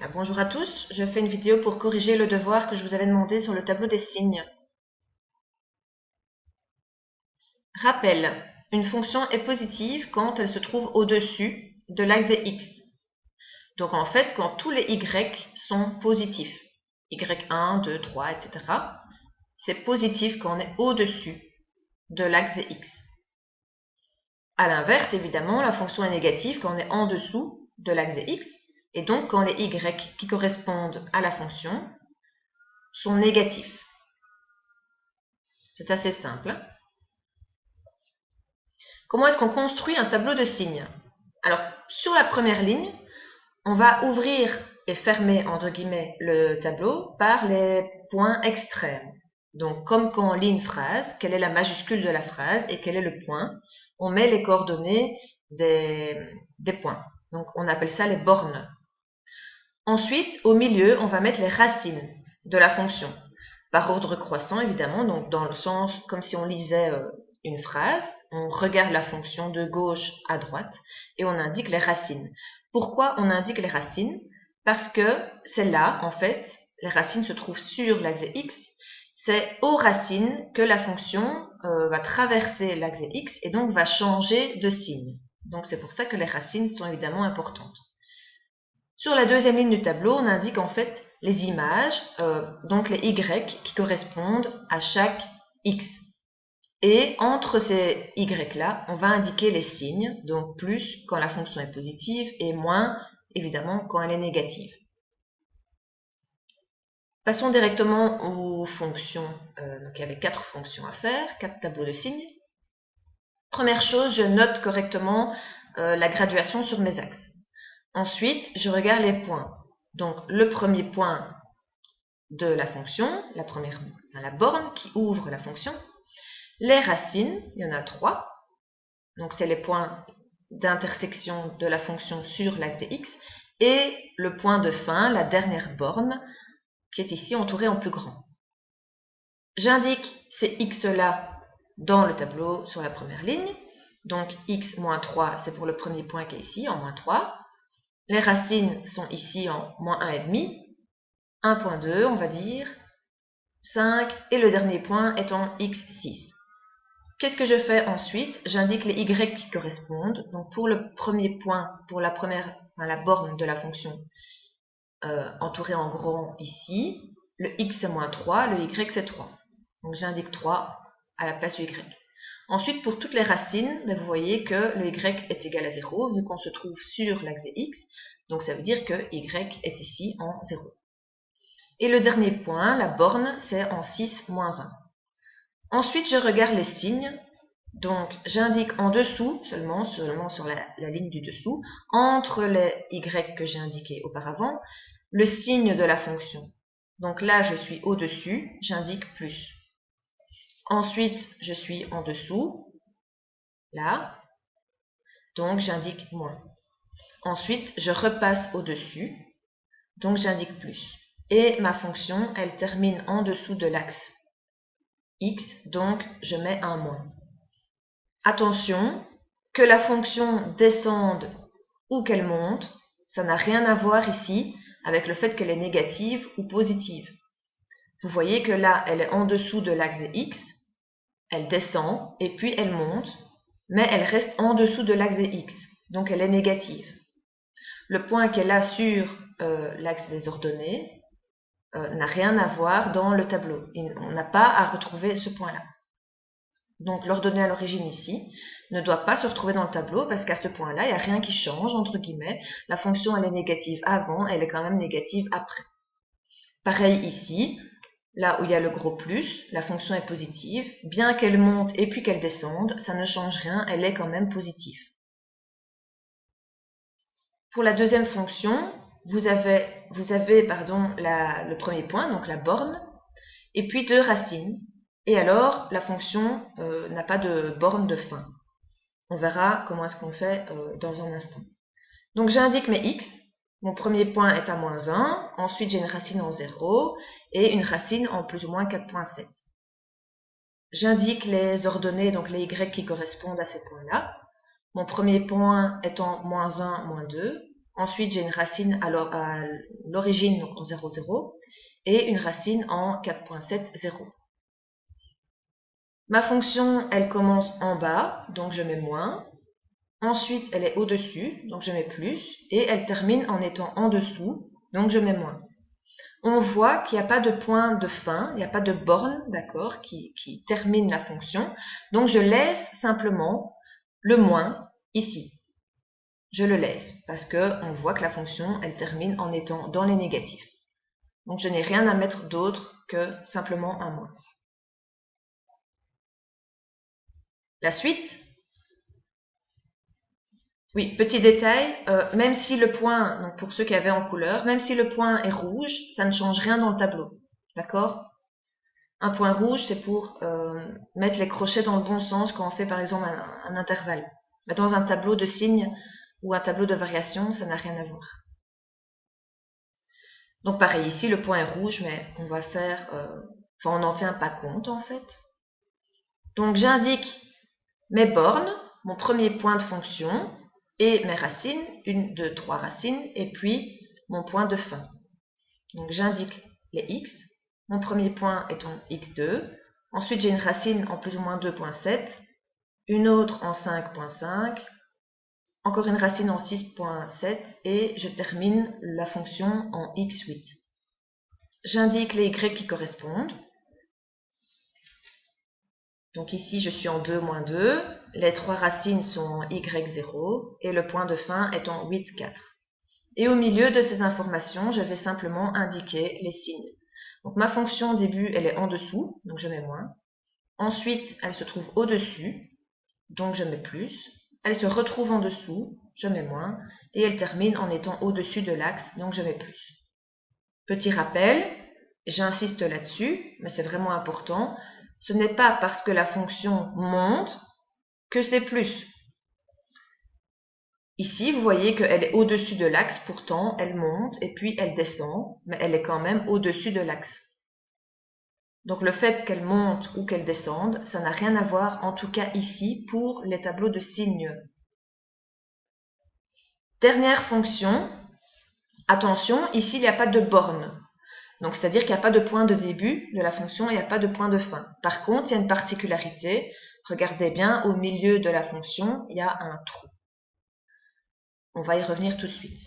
Bonjour à tous, je fais une vidéo pour corriger le devoir que je vous avais demandé sur le tableau des signes. Rappel, une fonction est positive quand elle se trouve au-dessus de l'axe x. Donc en fait, quand tous les y sont positifs, y1, 2, 3, etc., c'est positif quand on est au-dessus de l'axe x. A l'inverse, évidemment, la fonction est négative quand on est en dessous de l'axe x, et donc quand les y qui correspondent à la fonction sont négatifs. C'est assez simple. Comment est-ce qu'on construit un tableau de signes? Alors, sur la première ligne, on va ouvrir et fermer, entre guillemets, le tableau par les points extrêmes. Donc, comme quand on lit une phrase, quelle est la majuscule de la phrase et quel est le point, on met les coordonnées des points. Donc, on appelle ça les bornes. Ensuite, au milieu, on va mettre les racines de la fonction, par ordre croissant, évidemment, donc dans le sens comme si on lisait une phrase, on regarde la fonction de gauche à droite et on indique les racines. Pourquoi on indique les racines? Parce que c'est là, en fait, les racines se trouvent sur l'axe x, c'est aux racines que la fonction va traverser l'axe x et donc va changer de signe. Donc c'est pour ça que les racines sont évidemment importantes. Sur la deuxième ligne du tableau, on indique en fait les images, donc les y qui correspondent à chaque x. Et entre ces y-là, on va indiquer les signes, donc plus quand la fonction est positive et moins, évidemment, quand elle est négative. Passons directement aux fonctions. Donc il y avait 4 fonctions à faire, 4 tableaux de signes. Première chose, je note correctement la graduation sur mes axes. Ensuite, je regarde les points. Donc le premier point de la fonction, la borne qui ouvre la fonction, les racines, il y en a 3, donc c'est les points d'intersection de la fonction sur l'axe x, et le point de fin, la dernière borne, qui est ici entourée en plus grand. J'indique ces x-là dans le tableau sur la première ligne, donc x moins 3, c'est pour le premier point qui est ici, en moins 3. Les racines sont ici en moins 1,5, 1.2 on va dire, 5, et le dernier point est en x6. Qu'est-ce que je fais ensuite? J'indique les y qui correspondent. Donc pour le premier point, pour la borne de la fonction entourée en grand ici, le x c'est moins 3, le y c'est 3. Donc j'indique 3 à la place du y. Ensuite, pour toutes les racines, vous voyez que le y est égal à 0, vu qu'on se trouve sur l'axe x. Donc ça veut dire que y est ici en 0. Et le dernier point, la borne, c'est en 6 moins 1. Ensuite, je regarde les signes. Donc, j'indique en dessous, seulement sur la ligne du dessous, entre les y que j'ai indiqués auparavant, le signe de la fonction. Donc là, je suis au-dessus, j'indique plus. Ensuite, je suis en dessous, là, donc j'indique moins. Ensuite, je repasse au-dessus, donc j'indique plus. Et ma fonction, elle termine en dessous de l'axe x, donc je mets un moins. Attention, que la fonction descende ou qu'elle monte, ça n'a rien à voir ici avec le fait qu'elle est négative ou positive. Vous voyez que là, elle est en dessous de l'axe x, elle descend et puis elle monte, mais elle reste en dessous de l'axe x, donc elle est négative. Le point qu'elle a sur l'axe des ordonnées n'a rien à voir dans le tableau. On n'a pas à retrouver ce point-là. Donc l'ordonnée à l'origine ici ne doit pas se retrouver dans le tableau parce qu'à ce point-là, il n'y a rien qui change, entre guillemets. La fonction, elle est négative avant, elle est quand même négative après. Pareil ici, là où il y a le gros plus, la fonction est positive. Bien qu'elle monte et puis qu'elle descende, ça ne change rien, elle est quand même positive. Pour la deuxième fonction, vous avez le premier point, donc la borne, et puis 2 racines. Et alors, la fonction n'a pas de borne de fin. On verra comment est-ce qu'on fait dans un instant. Donc j'indique mes x. Mon premier point est à moins 1. Ensuite, j'ai une racine en 0 et une racine en plus ou moins 4.7. J'indique les ordonnées, donc les y qui correspondent à ces points-là. Mon premier point est en moins 1, moins 2. Ensuite, j'ai une racine à l'origine, donc en 0, 0, et une racine en 4,7, 0. Ma fonction, elle commence en bas, donc je mets moins. Ensuite, elle est au-dessus, donc je mets plus. Et elle termine en étant en dessous, donc je mets moins. On voit qu'il n'y a pas de point de fin, il n'y a pas de borne, d'accord, qui termine la fonction. Donc je laisse simplement le moins ici. Je le laisse parce qu'on voit que la fonction, elle termine en étant dans les négatifs. Donc je n'ai rien à mettre d'autre que simplement un moins. La suite. Oui, petit détail, même si le point, donc pour ceux qui avaient en couleur, même si le point est rouge, ça ne change rien dans le tableau. D'accord? Un point rouge, c'est pour mettre les crochets dans le bon sens quand on fait par exemple un intervalle. Mais dans un tableau de signes ou un tableau de variation, ça n'a rien à voir. Donc pareil, ici le point est rouge, mais on va faire, on n'en tient pas compte en fait. Donc j'indique mes bornes, mon premier point de fonction, et mes racines, 1, 2, 3 racines, et puis mon point de fin. Donc j'indique les x, mon premier point étant x2, ensuite j'ai une racine en plus ou moins 2,7, une autre en 5,5, encore une racine en 6,7, et je termine la fonction en x8. J'indique les y qui correspondent. Donc ici, je suis en 2, moins 2. Les 3 racines sont en y0 et le point de fin est en 8, 4. Et au milieu de ces informations, je vais simplement indiquer les signes. Donc ma fonction au début, elle est en dessous, donc je mets moins. Ensuite, elle se trouve au-dessus, donc je mets plus. Elle se retrouve en dessous, je mets moins. Et elle termine en étant au-dessus de l'axe, donc je mets plus. Petit rappel, j'insiste là-dessus, mais c'est vraiment important. Ce n'est pas parce que la fonction monte que c'est plus. Ici, vous voyez qu'elle est au-dessus de l'axe, pourtant elle monte et puis elle descend, mais elle est quand même au-dessus de l'axe. Donc le fait qu'elle monte ou qu'elle descende, ça n'a rien à voir, en tout cas ici, pour les tableaux de signes. Dernière fonction, attention, ici il n'y a pas de borne. Donc c'est-à-dire qu'il n'y a pas de point de début de la fonction, il n'y a pas de point de fin. Par contre, il y a une particularité, regardez bien, au milieu de la fonction, il y a un trou. On va y revenir tout de suite.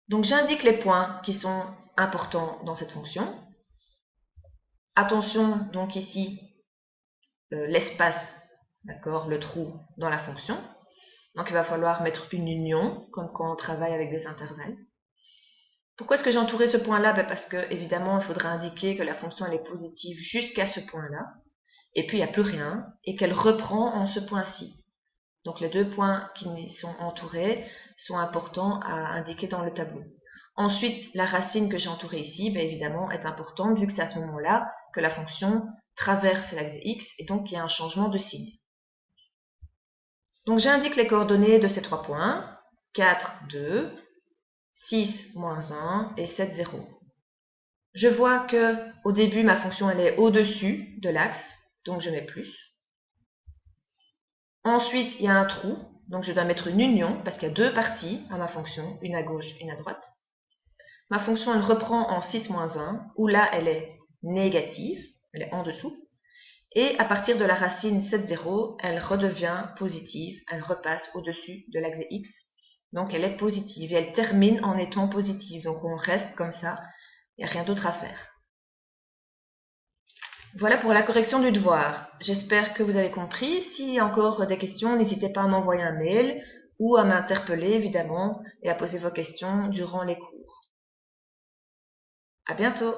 Donc j'indique les points qui sont importants dans cette fonction. Attention donc ici, l'espace, d'accord, le trou dans la fonction. Donc il va falloir mettre une union, comme quand on travaille avec des intervalles. Pourquoi est-ce que j'ai entouré ce point-là? Parce que évidemment, il faudra indiquer que la fonction elle est positive jusqu'à ce point-là, et puis il n'y a plus rien, et qu'elle reprend en ce point-ci. Donc les deux points qui sont entourés sont importants à indiquer dans le tableau. Ensuite, la racine que j'ai entourée ici, évidemment, est importante vu que c'est à ce moment-là que la fonction traverse l'axe x et donc il y a un changement de signe. Donc j'indique les coordonnées de ces trois points, 4, 2, 6, moins 1 et 7, 0. Je vois que au début, ma fonction elle est au-dessus de l'axe, donc je mets plus. Ensuite, il y a un trou, donc je dois mettre une union parce qu'il y a deux parties à ma fonction, une à gauche, une à droite. Ma fonction, elle reprend en 6 moins 1, où là, elle est négative, elle est en dessous. Et à partir de la racine 7, 0, elle redevient positive, elle repasse au-dessus de l'axe x. Donc elle est positive et elle termine en étant positive. Donc on reste comme ça, il n'y a rien d'autre à faire. Voilà pour la correction du devoir. J'espère que vous avez compris. S'il y a encore des questions, n'hésitez pas à m'envoyer un mail ou à m'interpeller évidemment et à poser vos questions durant les cours. À bientôt!